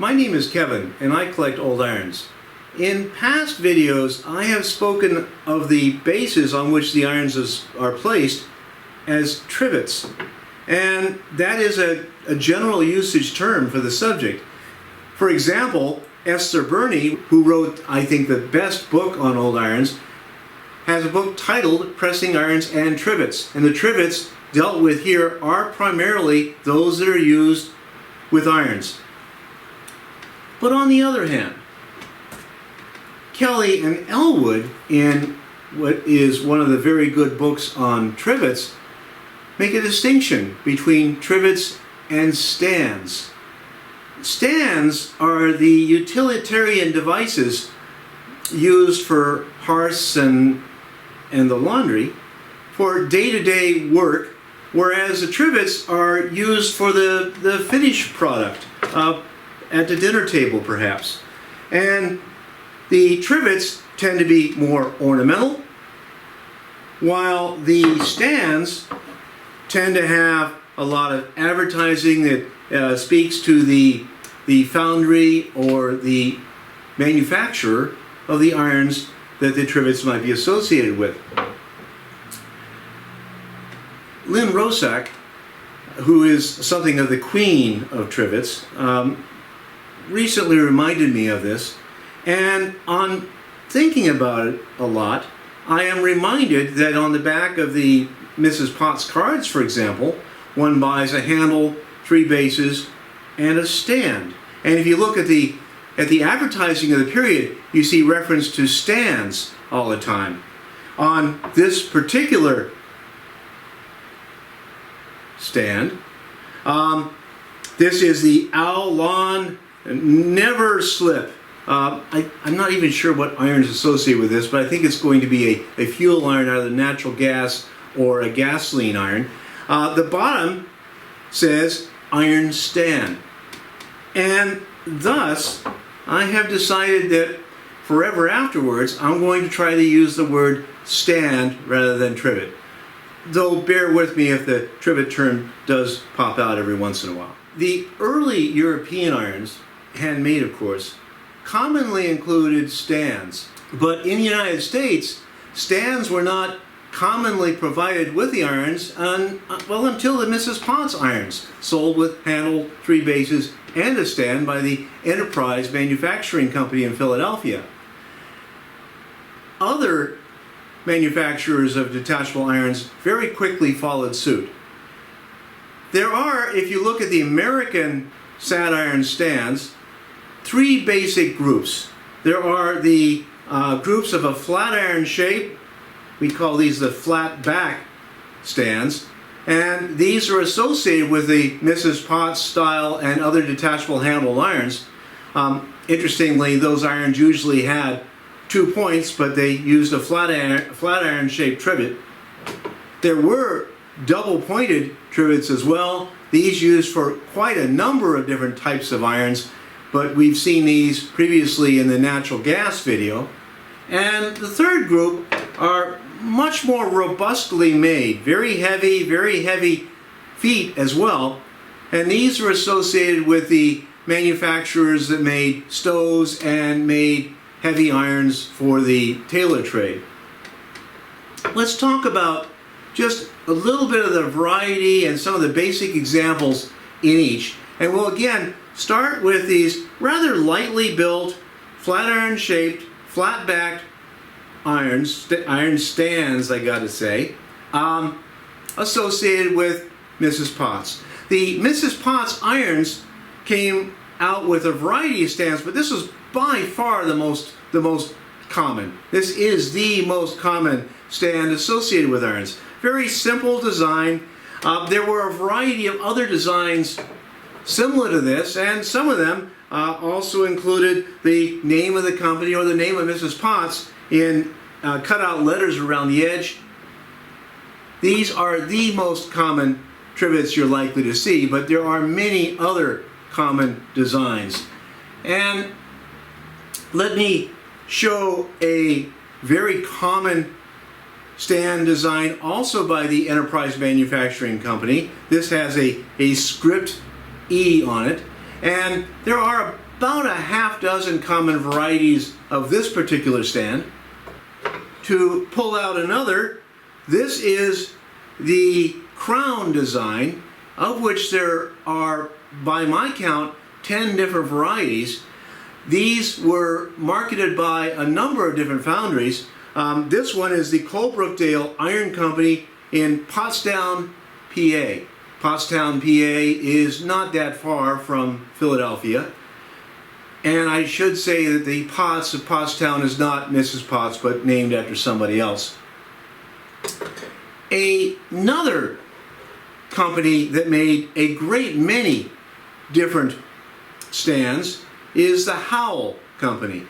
My name is Kevin and I collect old irons. In past videos I have spoken of the bases on which the irons are placed as trivets, and that is a general usage term for the subject. For example, Esther Burney, who wrote I think the best book on old irons, has a book titled Pressing Irons and Trivets, and the trivets dealt with here are primarily those that are used with irons. But on the other hand, Kelly and Elwood, in what is one of the very good books on trivets, make a distinction between trivets and stands. Stands are the utilitarian devices used for hearths and the laundry for day-to-day work, whereas the trivets are used for the finished product, at the dinner table perhaps. And the trivets tend to be more ornamental, while the stands tend to have a lot of advertising that speaks to the foundry or the manufacturer of the irons that the trivets might be associated with. Lynn Rosak, who is something of the queen of trivets, recently reminded me of this, and on thinking about it a lot, I am reminded that on the back of the Mrs. Potts cards, for example, one buys a handle, 3 bases, and a stand. And if you look at the advertising of the period, you see reference to stands all the time. On this particular stand, this is the Owl Never Slip. I'm not even sure what iron is associated with this, but I think it's going to be a fuel iron, either natural gas or a gasoline iron. The bottom says iron stand. And thus, I have decided that forever afterwards, I'm going to try to use the word stand rather than trivet. Though bear with me if the trivet term does pop out every once in a while. The early European irons, handmade of course, commonly included stands. But in the United States, stands were not commonly provided with the irons until the Mrs. Potts irons, sold with handle, 3 bases, and a stand by the Enterprise Manufacturing Company in Philadelphia. Other manufacturers of detachable irons very quickly followed suit. There are, if you look at the American sat iron stands, 3 basic groups. There are the groups of a flat iron shape. We call these the flat back stands, and these are associated with the Mrs. Potts style and other detachable handle irons. Interestingly, those irons usually had 2 points, but they used a flat iron shaped trivet. There were double pointed trivets as well. These used for quite a number of different types of irons, but we've seen these previously in the natural gas video. And the third group are much more robustly made, very heavy feet as well. And these are associated with the manufacturers that made stoves and made heavy irons for the tailor trade. Let's talk about just a little bit of the variety and some of the basic examples in each. And we'll again start with these rather lightly built, flat iron shaped, flat backed irons, iron stands I gotta say, associated with Mrs. Potts. The Mrs. Potts irons came out with a variety of stands, but this was by far the most common. This is the most common stand associated with irons. Very simple design. There were a variety of other designs similar to this, and some of them also included the name of the company or the name of Mrs. Potts in cut out letters around the edge. These are the most common trivets you're likely to see, but there are many other common designs. And let me show a very common stand design also by the Enterprise Manufacturing Company. This has a script E on it, and there are about a half dozen common varieties of this particular stand. To pull out another, this is the crown design, of which there are, by my count, 10 different varieties. These were marketed by a number of different foundries. This one is the Colebrookdale Iron Company in Pottstown, PA. Pottstown, PA is not that far from Philadelphia. And I should say that the Potts of Pottstown is not Mrs. Potts, but named after somebody else. Another company that made a great many different stands is the Howell Company.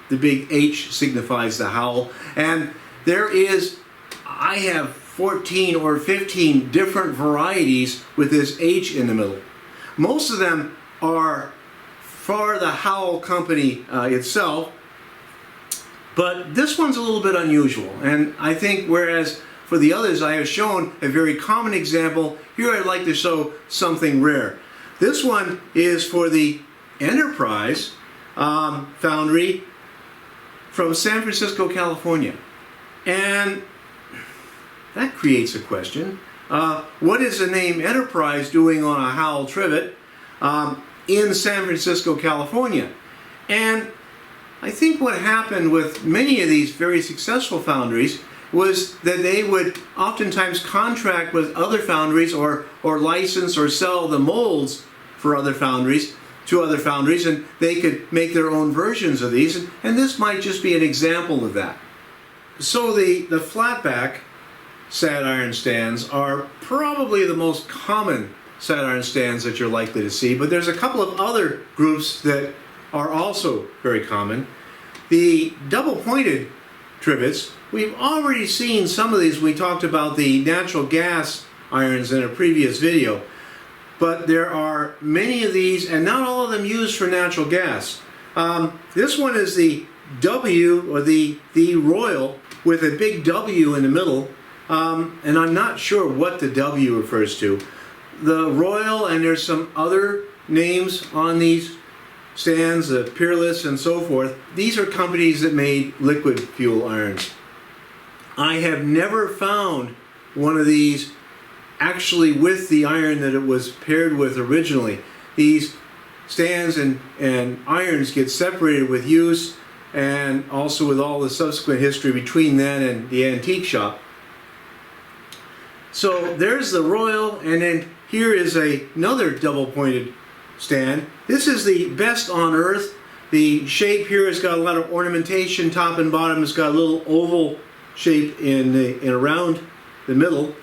The big H signifies the Howell. And there is, I have 14 or 15 different varieties with this H in the middle. Most of them are for the Howell Company itself, but this one's a little bit unusual. And I think whereas for the others I have shown a very common example, here I'd like to show something rare. This one is for the Enterprise foundry from San Francisco, California. And that creates a question. What is the name Enterprise doing on a Howell trivet in San Francisco, California? And I think what happened with many of these very successful foundries was that they would oftentimes contract with other foundries or license or sell the molds for other foundries to other foundries, and they could make their own versions of these, and this might just be an example of that. So the flatback sad iron stands are probably the most common sad iron stands that you're likely to see, but there's a couple of other groups that are also very common. The double-pointed trivets, we've already seen some of these. We talked about the natural gas irons in a previous video, but there are many of these, and not all of them used for natural gas. This one is the W, or the Royal, with a big W in the middle, and I'm not sure what the W refers to. The Royal, and there's some other names on these stands, the Peerless and so forth. These are companies that made liquid fuel irons. I have never found one of these actually with the iron that it was paired with originally. These stands and irons get separated with use, and also with all the subsequent history between then and the antique shop. So there's the Royal, and then here is another double-pointed stand. This is the best on earth. The shape here has got a lot of ornamentation, top and bottom. It's got a little oval shape in around the middle.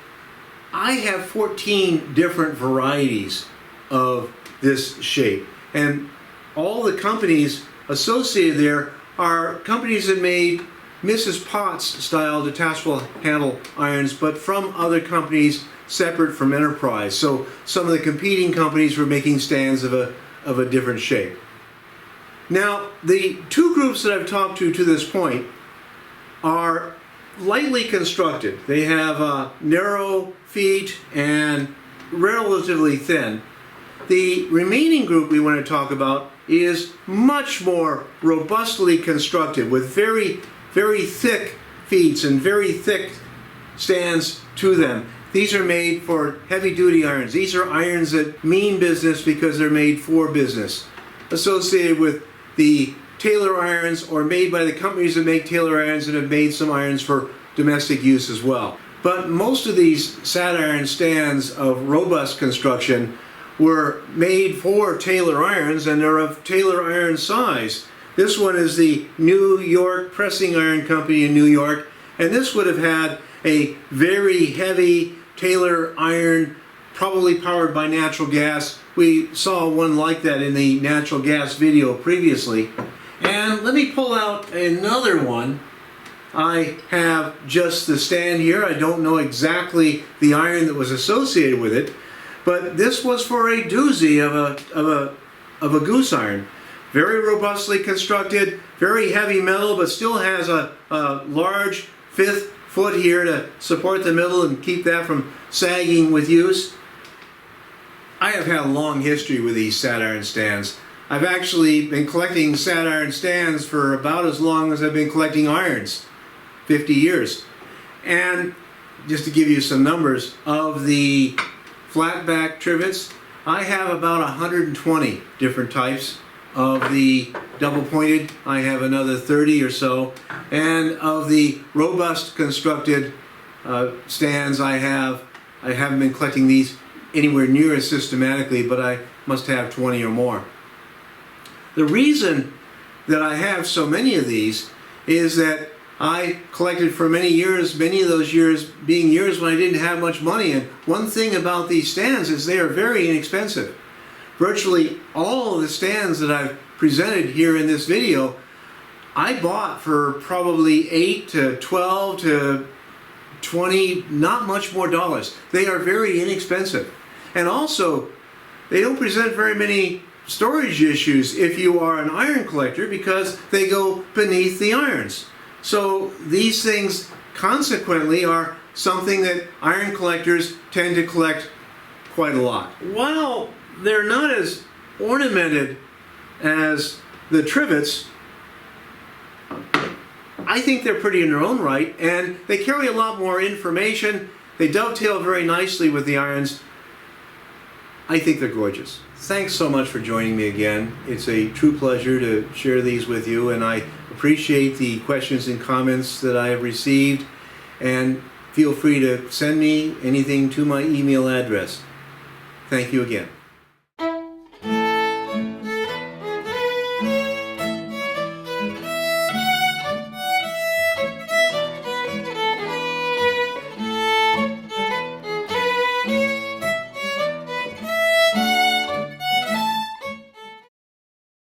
I have 14 different varieties of this shape, and all the companies associated there are companies that made Mrs. Potts style detachable handle irons, but from other companies separate from Enterprise. So some of the competing companies were making stands of a different shape. Now, the two groups that I've talked to this point are lightly constructed. They have narrow feet and relatively thin. The remaining group we want to talk about is much more robustly constructed, with very, very thick feet and very thick stands to them. These are made for heavy-duty irons. These are irons that mean business because they're made for business, associated with the Tailor irons, or made by the companies that make Tailor irons and have made some irons for domestic use as well. But most of these sad iron stands of robust construction were made for Tailor irons, and they're of Tailor iron size. This one is the New York Pressing Iron Company in New York, and this would have had a very heavy Tailor iron, probably powered by natural gas. We saw one like that in the natural gas video previously. And let me pull out another one. I have just the stand here. I don't know exactly the iron that was associated with it, but this was for a doozy of a goose iron. Very robustly constructed, very heavy metal, but still has a large fifth foot here to support the middle and keep that from sagging with use. I have had a long history with these sad iron stands. I've actually been collecting sat iron stands for about as long as I've been collecting irons, 50 years. And just to give you some numbers, of the flat back trivets, I have about 120 different types. Of the double pointed, I have another 30 or so. And of the robust constructed stands, I haven't been collecting these anywhere near as systematically, but I must have 20 or more. The reason that I have so many of these is that I collected for many years, many of those years being years when I didn't have much money. And one thing about these stands is they are very inexpensive. Virtually all of the stands that I've presented here in this video, I bought for probably 8 to 12 to 20, not much more dollars. They are very inexpensive. And also, they don't present very many storage issues if you are an iron collector, because they go beneath the irons. So these things consequently are something that iron collectors tend to collect quite a lot. While they're not as ornamented as the trivets, I think they're pretty in their own right, and they carry a lot more information. They dovetail very nicely with the irons. I think they're gorgeous. Thanks so much for joining me again. It's a true pleasure to share these with you, and I appreciate the questions and comments that I have received, and feel free to send me anything to my email address. Thank you again.